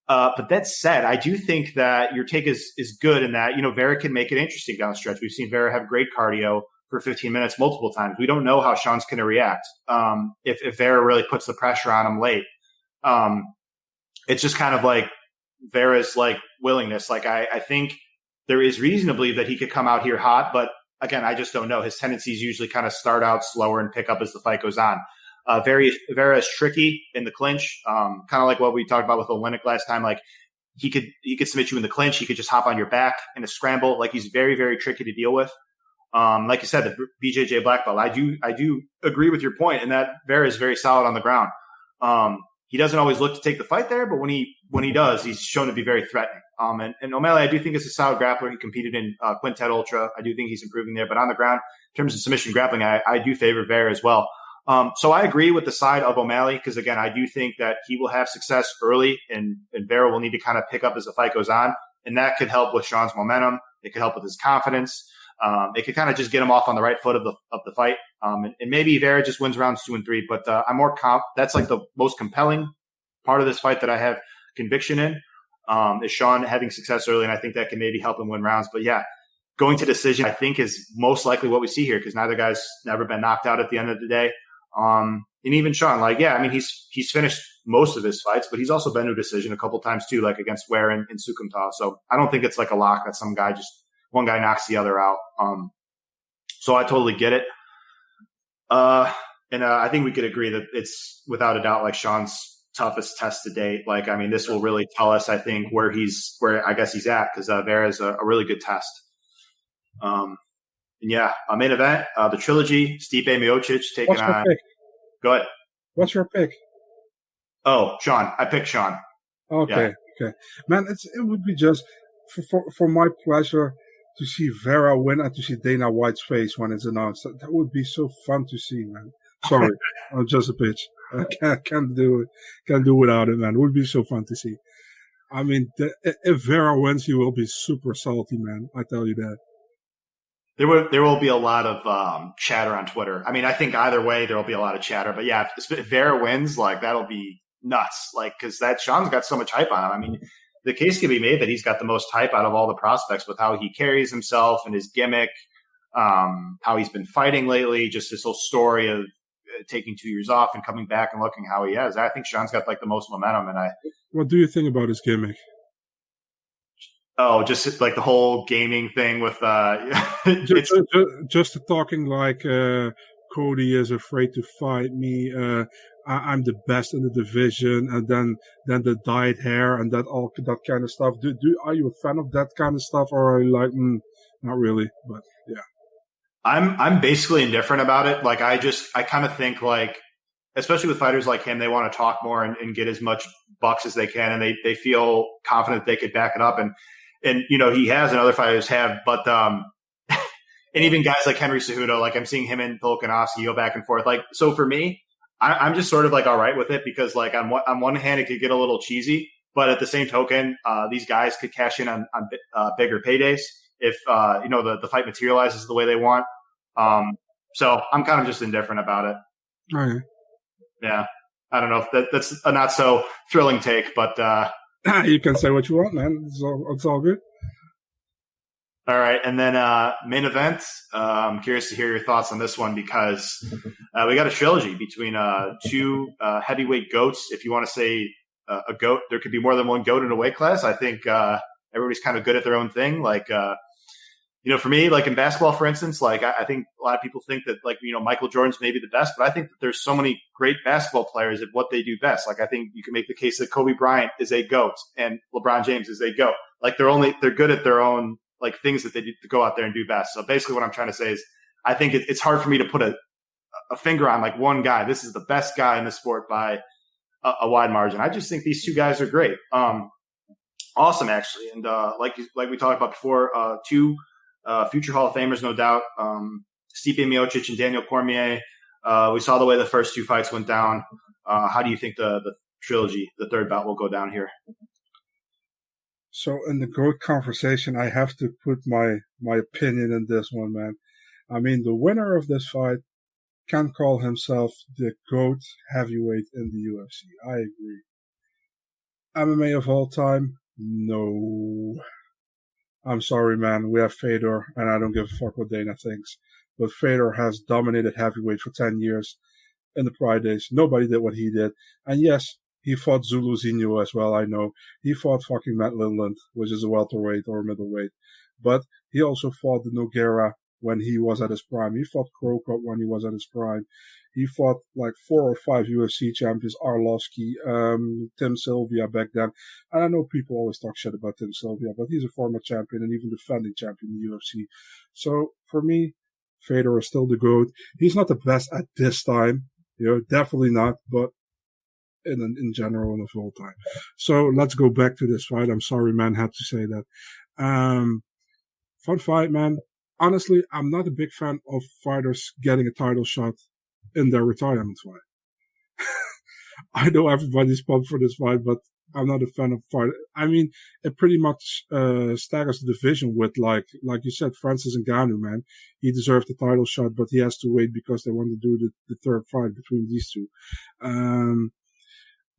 But that said, I do think that your take is good in that, Vera can make it interesting down the stretch. We've seen Vera have great cardio for 15 minutes multiple times. We don't know how Sean's going to react if Vera really puts the pressure on him late. It's just kind of like Vera's like willingness. Like I think there is reason to believe that he could come out here hot, but again, I just don't know. His tendencies usually kind of start out slower and pick up as the fight goes on. Vera is tricky in the clinch, kind of like what we talked about with Olynyk last time. Like he could submit you in the clinch. He could just hop on your back in a scramble. Like he's very, very tricky to deal with. Like you said, the BJJ black belt. I do agree with your point in that Vera is very solid on the ground. He doesn't always look to take the fight there, but when he does, he's shown to be very threatening. And O'Malley, I do think is a solid grappler. He competed in Quintet Ultra. I do think he's improving there, but on the ground, in terms of submission grappling, I do favor Vera as well. So I agree with the side of O'Malley because, again, I do think that he will have success early and Vera will need to kind of pick up as the fight goes on. And that could help with Sean's momentum. It could help with his confidence. It could kind of just get him off on the right foot of the fight. And maybe Vera just wins rounds 2 and 3. But I'm more that's like the most compelling part of this fight that I have conviction in is Sean having success early. And I think that can maybe help him win rounds. But, yeah, going to decision I think is most likely what we see here because neither guy's never been knocked out at the end of the day. And even Sean, he's finished most of his fights, but he's also been to a decision a couple times too, like against Ware and Sugimtov. So I don't think it's like a lock that one guy knocks the other out. So I totally get it. And I think we could agree that it's without a doubt like Sean's toughest test to date. This will really tell us, I think, where I guess he's at because Vera is a really good test. A main event, the trilogy, Stipe Miocic taking on. Pick? Go ahead. What's your pick? Oh, Sean. I picked Sean. Okay. Man, it would be just for my pleasure to see Vera win and to see Dana White's face when it's announced. That would be so fun to see, man. Sorry, I'm just a bitch. I can't do it. Can't do without it, man. It would be so fun to see. If Vera wins, he will be super salty, man. I tell you that. There will be a lot of chatter on Twitter. I think either way there will be a lot of chatter. But yeah, if Vera wins, that'll be nuts. Because Sean's got so much hype on him. The case can be made that he's got the most hype out of all the prospects with how he carries himself and his gimmick, how he's been fighting lately, just this whole story of taking 2 years off and coming back and looking how he has. I think Sean's got the most momentum. What do you think about his gimmick? Oh, just like the whole gaming thing with just talking like Cody is afraid to fight me. I'm the best in the division, and then the dyed hair and that kind of stuff. Are you a fan of that kind of stuff, or are you like not really? But yeah, I'm basically indifferent about it. I kind of think especially with fighters like him, they want to talk more and get as much bucks as they can, and they feel confident they could back it up. And he has and other fighters have, but and even guys like Henry Cejudo, I'm seeing him and Volkanovski go back and forth. So for me, I'm just sort of all right with it because on one hand it could get a little cheesy, but at the same token, these guys could cash in on bigger paydays if the fight materializes the way they want. So I'm kind of just indifferent about it. Right. Yeah, I don't know if that's a not so thrilling take, but. You can say what you want, man. It's all good. All right. And then main event. I'm curious to hear your thoughts on this one because we got a trilogy between two heavyweight goats. If you want to say a goat, there could be more than one goat in a weight class. I think everybody's kind of good at their own thing. For me, like in basketball, for instance, like I think a lot of people think that like, Michael Jordan's maybe the best, but I think that there's so many great basketball players at what they do best. Like I think you can make the case that Kobe Bryant is a GOAT and LeBron James is a GOAT. Like they're good at their own like things that they do to go out there and do best. So basically what I'm trying to say is I think it's hard for me to put a finger on like one guy. This is the best guy in the sport by a wide margin. I just think these two guys are great. Awesome actually. And like we talked about before, two future Hall of Famers, no doubt. Stipe Miocic and Daniel Cormier. We saw the way the first two fights went down. How do you think the trilogy, the third bout, will go down here? So in the GOAT conversation, I have to put my opinion in this one, man. I mean, the winner of this fight can call himself the GOAT heavyweight in the UFC. I agree. MMA of all time? No. I'm sorry, man. We have Fedor, and I don't give a fuck what Dana thinks. But Fedor has dominated heavyweight for 10 years in the Pride days. Nobody did what he did. And yes, he fought Zuluzinho as well, I know. He fought fucking Matt Lindland, which is a welterweight or a middleweight. But he also fought the Nogueira when he was at his prime. He fought Krokop when he was at his prime. He fought like 4 or 5 UFC champions, Arlovsky, Tim Sylvia back then. And I know people always talk shit about Tim Sylvia, but he's a former champion and even defending champion in the UFC. So for me, Fedor is still the GOAT. He's not the best at this time, definitely not, but in general and of all time. So let's go back to this fight. I'm sorry, man, had to say that. Fun fight, man. Honestly, I'm not a big fan of fighters getting a title shot in their retirement fight. I know everybody's pumped for this fight, but I'm not a fan of fight. I mean, it pretty much staggers the division with like you said, Francis Ngannou, man. He deserved the title shot, but he has to wait because they want to do the third fight between these two.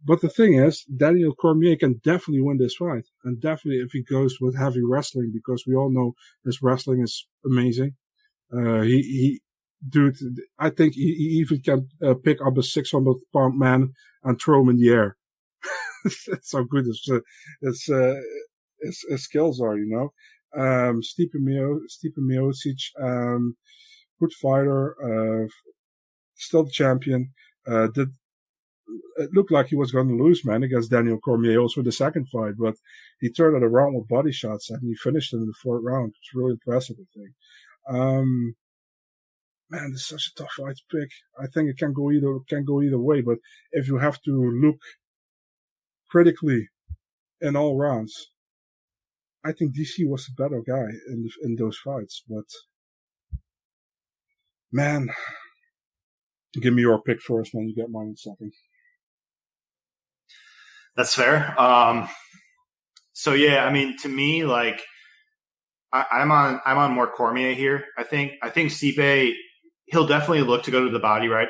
But the thing is, Daniel Cormier can definitely win this fight. And definitely if he goes with heavy wrestling, because we all know his wrestling is amazing. Dude, I think he even can pick up a 600-pound man and throw him in the air. That's how good his skills are, Stipe Miocic, good fighter, still the champion. It looked like he was going to lose, man, against Daniel Cormier, also the second fight, but he turned it around with body shots and he finished in the 4th round. It's really impressive, I think. Man, this is such a tough fight to pick. I think it can go either way, but if you have to look critically in all rounds, I think DC was the better guy in those fights, but man, give me your pick first, then you get mine in a second. That's fair. So yeah, I mean, to me, like I'm on more Cormier here. I think Stipe, he'll definitely look to go to the body right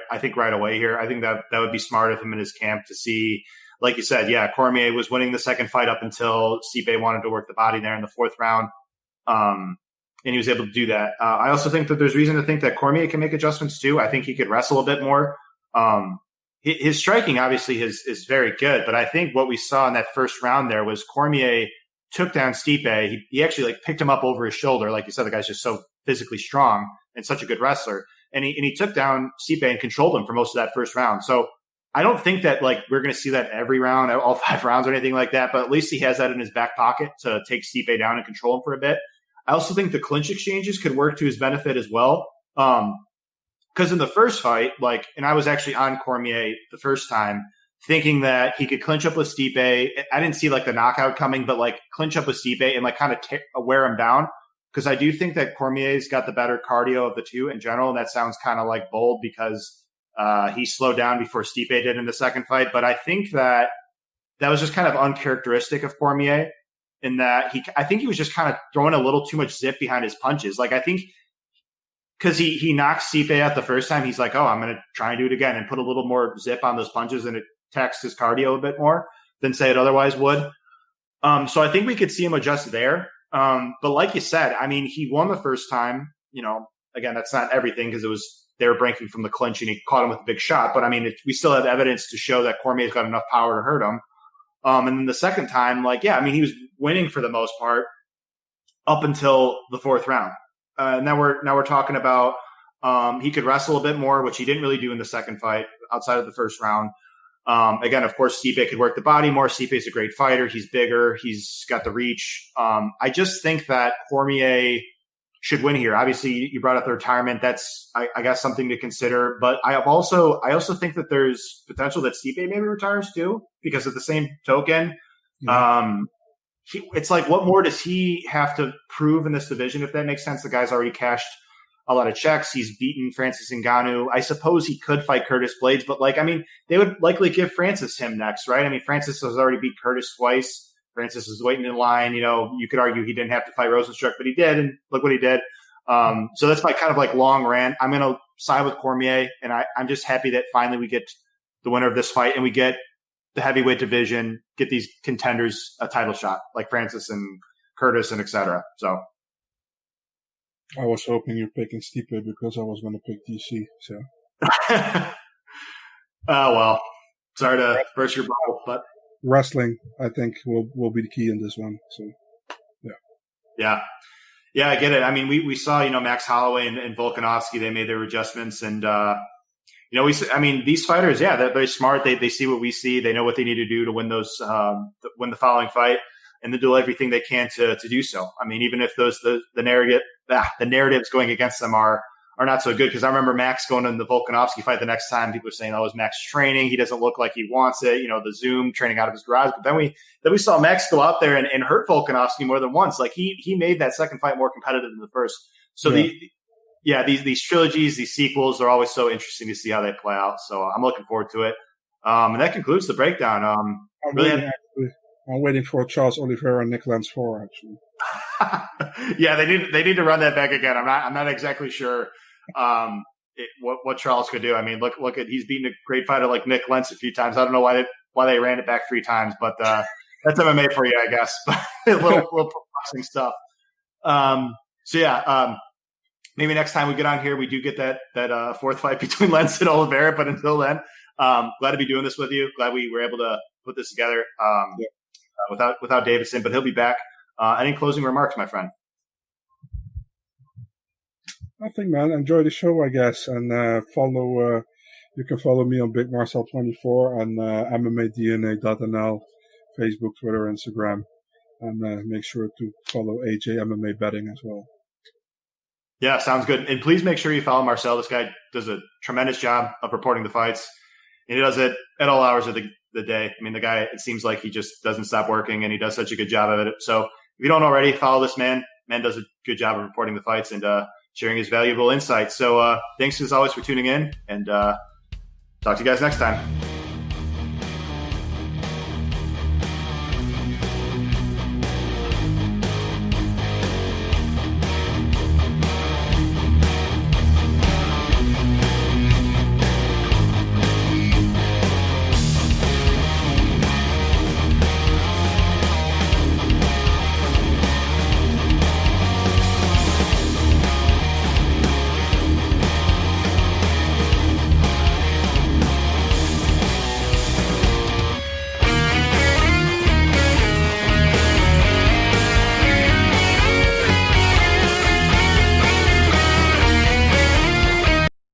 away here. I think that would be smart of him in his camp to see, like you said, yeah, Cormier was winning the second fight up until Stipe wanted to work the body there in the 4th round. And he was able to do that. I also think that there's reason to think that Cormier can make adjustments too. I think he could wrestle a bit more. His striking obviously is very good, but I think what we saw in that first round there was Cormier took down Stipe. He actually like picked him up over his shoulder. Like you said, the guy's just so physically strong and such a good wrestler. And he took down Stipe and controlled him for most of that first round. So I don't think that like we're going to see that every round, all 5 rounds or anything like that, but at least he has that in his back pocket to take Stipe down and control him for a bit. I also think the clinch exchanges could work to his benefit as well. Because in the first fight, like, and I was actually on Cormier the first time thinking that he could clinch up with Stipe. I didn't see like the knockout coming, but like clinch up with Stipe and like kind of wear him down. Because I do think that Cormier's got the better cardio of the two in general. And that sounds kind of like bold because he slowed down before Stipe did in the second fight. But I think that was just kind of uncharacteristic of Cormier in that I think he was just kind of throwing a little too much zip behind his punches. Like I think because he knocked Stipe out the first time, he's like, oh, I'm going to try and do it again and put a little more zip on those punches, and it taxed his cardio a bit more than say it otherwise would. So I think we could see him adjust there. But like you said, I mean, he won the first time. Again, that's not everything because they were breaking from the clinch and he caught him with a big shot. But I mean, we still have evidence to show that Cormier's got enough power to hurt him. And then the second time, like, yeah, I mean, he was winning for the most part up until the 4th round. now we're talking about he could wrestle a bit more, which he didn't really do in the second fight outside of the first round. Again, of course, Stipe could work the body more. Stipe's a great fighter. He's bigger. He's got the reach. I just think that Cormier should win here. Obviously, you brought up the retirement. That's, I guess, something to consider. But I also think that there's potential that Stipe maybe retires too, because at the same token, it's like, what more does he have to prove in this division? If that makes sense, the guy's already cashed a lot of checks. He's beaten Francis Ngannou. I suppose he could fight Curtis Blades, but they would likely give Francis him next, right? I mean, Francis has already beat Curtis twice. Francis is waiting in line. You could argue he didn't have to fight Rosenstruck, but he did, and look what he did. So that's my kind of long rant. I'm going to side with Cormier, and I'm just happy that finally we get the winner of this fight, and we get the heavyweight division, get these contenders a title shot, like Francis and Curtis and et cetera. So I was hoping you're picking Stipe because I was going to pick DC. So, oh well, sorry to burst your bubble, but wrestling, I think, will be the key in this one. So, yeah, I get it. I mean, we saw Max Holloway and Volkanovski. They made their adjustments, and these fighters, they're very smart. They see what we see. They know what they need to do to win win the following fight, and they do everything they can to do so. I mean, even if the narratives going against them are not so good. Because I remember Max going in the Volkanovski fight the next time. People were saying, "Oh, is Max training? He doesn't look like he wants it." The Zoom training out of his garage. But then we saw Max go out there and hurt Volkanovski more than once. Like he made that second fight more competitive than the first. So these trilogies, these sequels are always so interesting to see how they play out. So I'm looking forward to it. And that concludes the breakdown. I'm waiting for Charles Oliveira and Nick Lance 4, actually. Yeah, they need to run that back again. I'm not exactly sure what Charles could do. I mean, look at, he's beaten a great fighter like Nick Lentz a few times. I don't know why they ran it back 3 times, but that's MMA for you, I guess. a little perplexing stuff. Maybe next time we get on here, we do get that fourth fight between Lentz and Oliveira. But until then, glad to be doing this with you. Glad we were able to put this together without Davidson, but he'll be back. Any closing remarks, my friend? Nothing, man. Enjoy the show, I guess, and follow. You can follow me on Big Marcel 24 and MMADNA.nl, Facebook, Twitter, Instagram, and make sure to follow AJ MMA Betting as well. Yeah, sounds good. And please make sure you follow Marcel. This guy does a tremendous job of reporting the fights, and he does it at all hours of the day. I mean, the guy, it seems like he just doesn't stop working, and he does such a good job of it. So if you don't already, follow this man. Man does a good job of reporting the fights and sharing his valuable insights. So thanks as always for tuning in, and talk to you guys next time.